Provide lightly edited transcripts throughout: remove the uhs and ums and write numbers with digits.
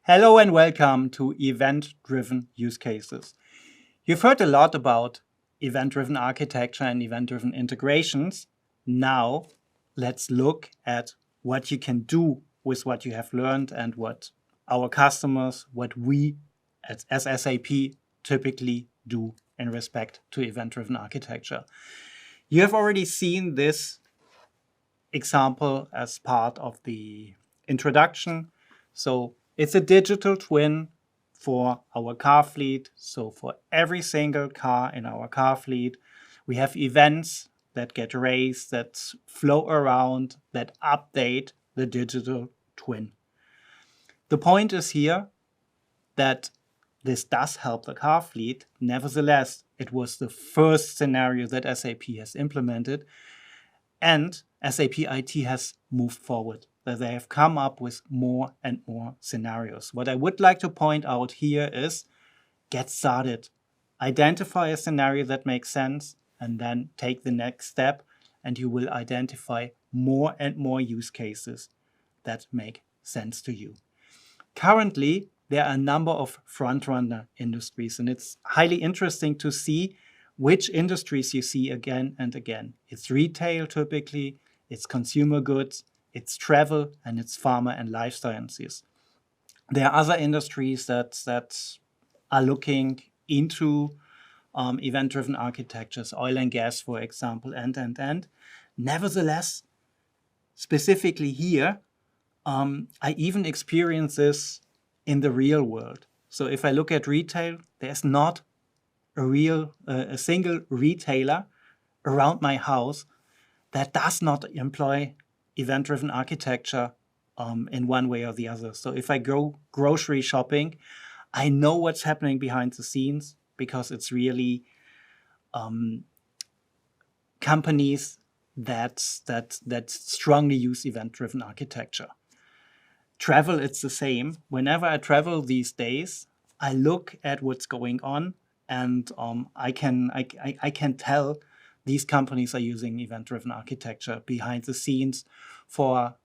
Hello and welcome to event-driven use cases. You've heard a lot about event-driven architecture and event-driven integrations. Now, let's look at what you can do with what you have learned and what our customers, what we as SAP typically do in respect to event-driven architecture. You have already seen this example as part of the introduction. So it's a digital twin for our car fleet. So for every single car in our car fleet, we have events that get raised, that flow around, that update the digital twin. The point is here that this does help the car fleet. Nevertheless, it was the first scenario that SAP has implemented, and SAP IT has moved forward. That they have come up with more and more scenarios. What I would like to point out here is get started. Identify a scenario that makes sense and then take the next step, and you will identify more and more use cases that make sense to you. Currently, there are a number of front-runner industries, and it's highly interesting to see which industries you see again and again. It's retail typically, it's consumer goods, it's travel, and it's pharma and life sciences. There are other industries that are looking into event-driven architectures, oil and gas, for example, and. Nevertheless, specifically here, I even experience this in the real world. So if I look at retail, there's not a single retailer around my house that does not employ event-driven architecture in one way or the other. So if I go grocery shopping, I know what's happening behind the scenes because it's really companies that strongly use event-driven architecture. Travel, it's the same. Whenever I travel these days, I look at what's going on, and I can tell these companies are using event-driven architecture behind the scenes for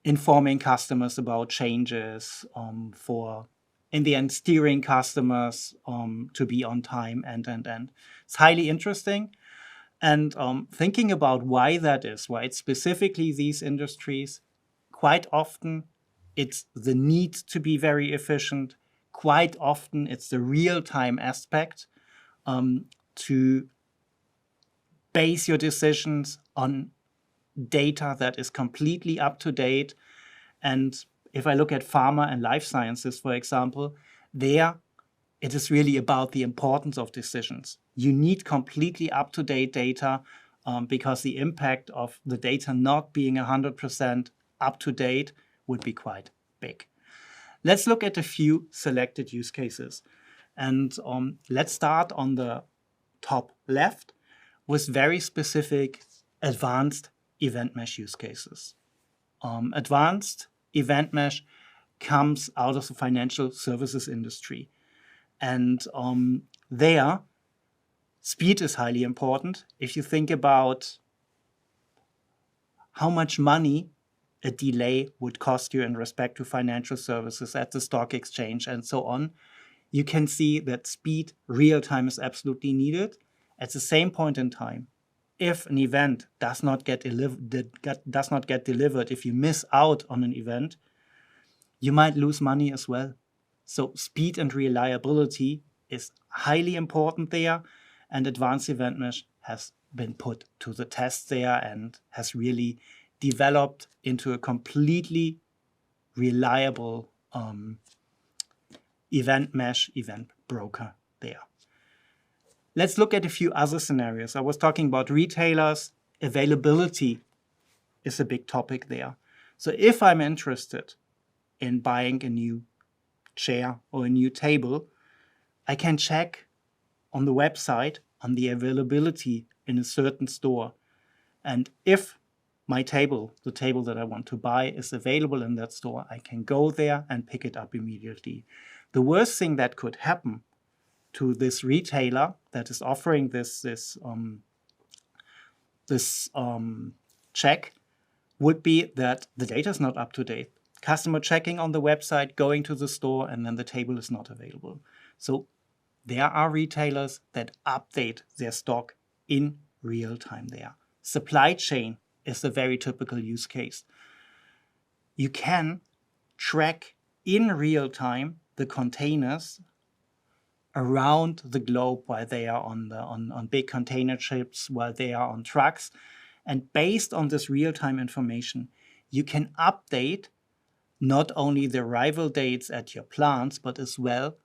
informing customers about changes, for, in the end, steering customers to be on time, and. It's highly interesting. And thinking about why that is, why it's specifically these industries, quite often it's the need to be very efficient. Quite often it's the real-time aspect to base your decisions on data that is completely up to date. And if I look at pharma and life sciences, for example, there it is really about the importance of decisions. You need completely up-to-date data because the impact of the data not being 100% up-to-date would be quite big. Let's look at a few selected use cases. And let's start on the top left with very specific advanced event mesh use cases. Advanced event mesh comes out of the financial services industry. And there, speed is highly important. If you think about how much money a delay would cost you in respect to financial services at the stock exchange and so on, you can see that speed, real time is absolutely needed. At the same point in time, if an event does not get delivered, if you miss out on an event, you might lose money as well. So speed and reliability is highly important there, and advanced event mesh has been put to the test there and has really developed into a completely reliable event mesh, event broker there. Let's look at a few other scenarios. I was talking about retailers. Availability is a big topic there. So if I'm interested in buying a new chair or a new table, I can check on the website on the availability in a certain store. And if my table, the table that I want to buy, is available in that store, I can go there and pick it up immediately. The worst thing that could happen to this retailer that is offering this check would be that the data is not up to date. customer checking on the website, going to the store, and then the table is not available. So there are retailers that update their stock in real time there. Supply chain is a very typical use case. You can track in real time the containers around the globe while they are on big container ships, while they are on trucks. And based on this real-time information, you can update not only the arrival dates at your plants, but as well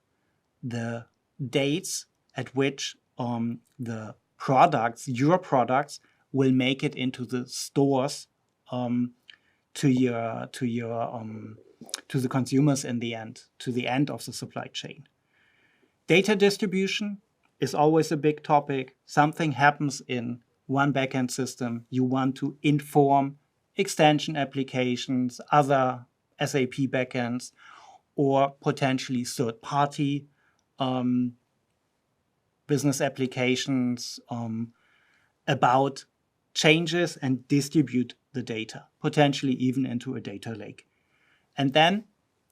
the dates at which the products, your products, will make it into the stores to the consumers in the end, to the end of the supply chain. Data distribution is always a big topic. Something happens in one backend system. You want to inform extension applications, other SAP backends, or potentially third-party business applications about changes and distribute the data, potentially even into a data lake. And then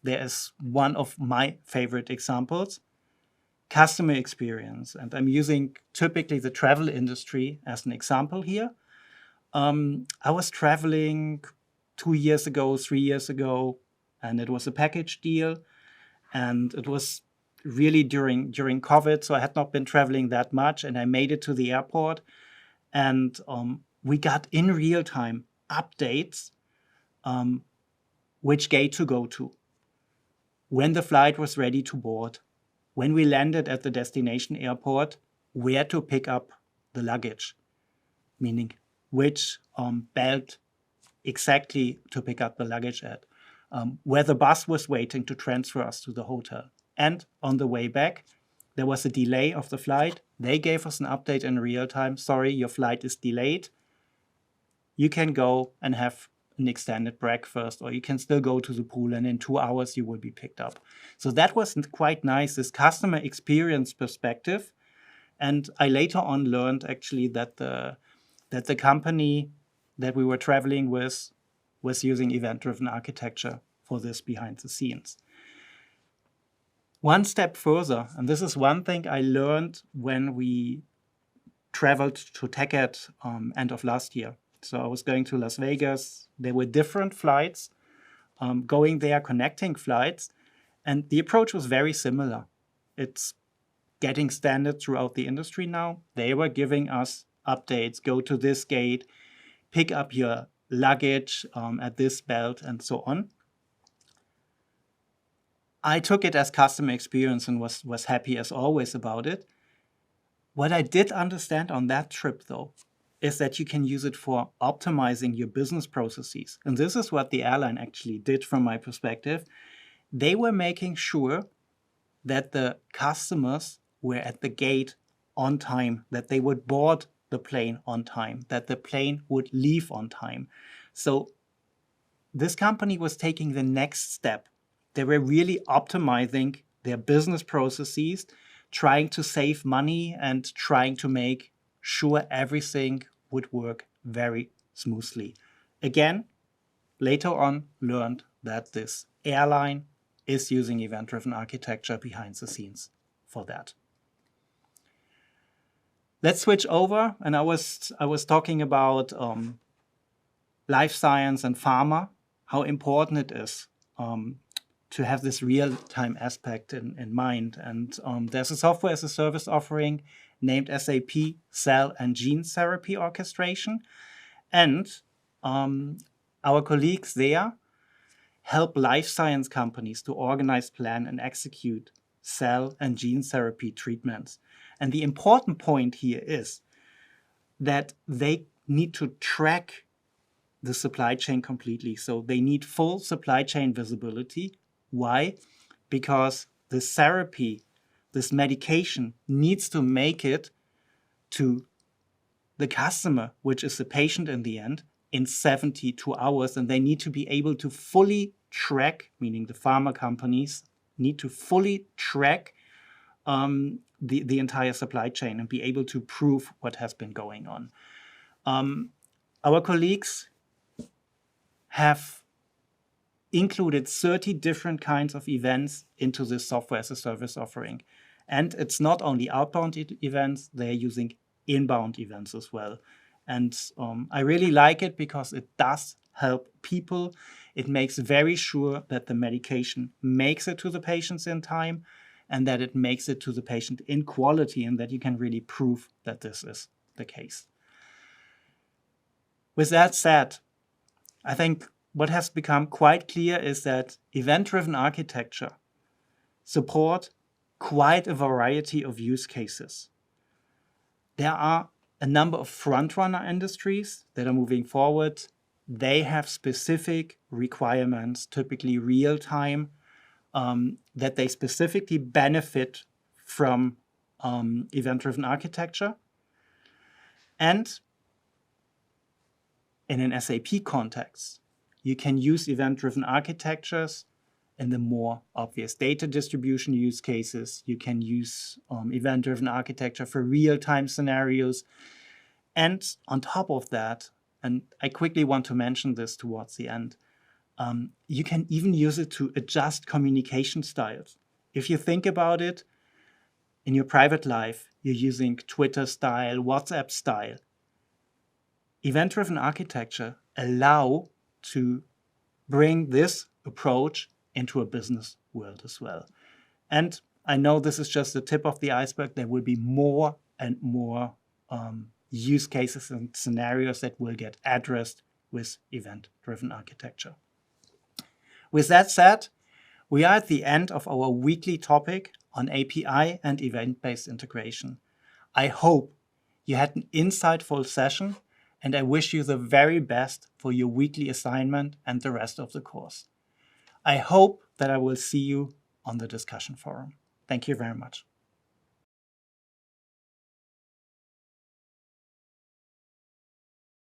there is one of my favorite examples, customer experience. And I'm using typically the travel industry as an example here. I was traveling 2 years ago, 3 years ago, and it was a package deal. And it was really during COVID, so I had not been traveling that much, and I made it to the airport. And we got in real time updates which gate to go to, when the flight was ready to board, when we landed at the destination airport, where to pick up the luggage, meaning which belt exactly to pick up the luggage at, where the bus was waiting to transfer us to the hotel. And on the way back, there was a delay of the flight. They gave us an update in real time. Sorry, your flight is delayed. You can go and have an extended breakfast, or you can still go to the pool, and in 2 hours you will be picked up. So that was quite nice, this customer experience perspective. And I later on learned actually that the company that we were traveling with was using event-driven architecture for this behind the scenes. One step further, and this is one thing I learned when we traveled to TechEd end of last year. So I was going to Las Vegas. There were different flights going there, connecting flights. And the approach was very similar. It's getting standard throughout the industry now. They were giving us updates, go to this gate, pick up your luggage at this belt, and so on. I took it as customer experience and was happy as always about it. What I did understand on that trip, though, is that you can use it for optimizing your business processes. And this is what the airline actually did from my perspective. They were making sure that the customers were at the gate on time, that they would board the plane on time, that the plane would leave on time. So this company was taking the next step. They were really optimizing their business processes, trying to save money and trying to make sure everything would work very smoothly. Again, later on learned that this airline is using event-driven architecture behind the scenes for that. Let's switch over, and I was talking about life science and pharma, how important it is to have this real-time aspect in mind. And there's a software as a service offering named SAP Cell and Gene Therapy Orchestration. And our colleagues there help life science companies to organize, plan, and execute cell and gene therapy treatments. And the important point here is that they need to track the supply chain completely. So they need full supply chain visibility. Why? Because this therapy, this medication needs to make it to the customer, which is the patient in the end, in 72 hours. And they need to be able to fully track, meaning the pharma companies need to fully track the entire supply chain and be able to prove what has been going on. Our colleagues have included 30 different kinds of events into this software as a service offering. And it's not only outbound events, they're using inbound events as well. And I really like it because it does help people. It makes very sure that the medication makes it to the patients in time and that it makes it to the patient in quality, and that you can really prove that this is the case. With that said, I think what has become quite clear is that event-driven architecture support quite a variety of use cases. There are a number of front-runner industries that are moving forward. They have specific requirements, typically real-time, that they specifically benefit from event-driven architecture. And in an SAP context, you can use event-driven architectures in the more obvious data distribution use cases. You can use event-driven architecture for real-time scenarios. And on top of that, and I quickly want to mention this towards the end, you can even use it to adjust communication styles. If you think about it, in your private life, you're using Twitter style, WhatsApp style. Event-driven architecture allow to bring this approach into a business world as well. And I know this is just the tip of the iceberg. There will be more and more use cases and scenarios that will get addressed with event-driven architecture. With that said, we are at the end of our weekly topic on API and event-based integration. I hope you had an insightful session, and I wish you the very best for your weekly assignment and the rest of the course. I hope that I will see you on the discussion forum. Thank you very much.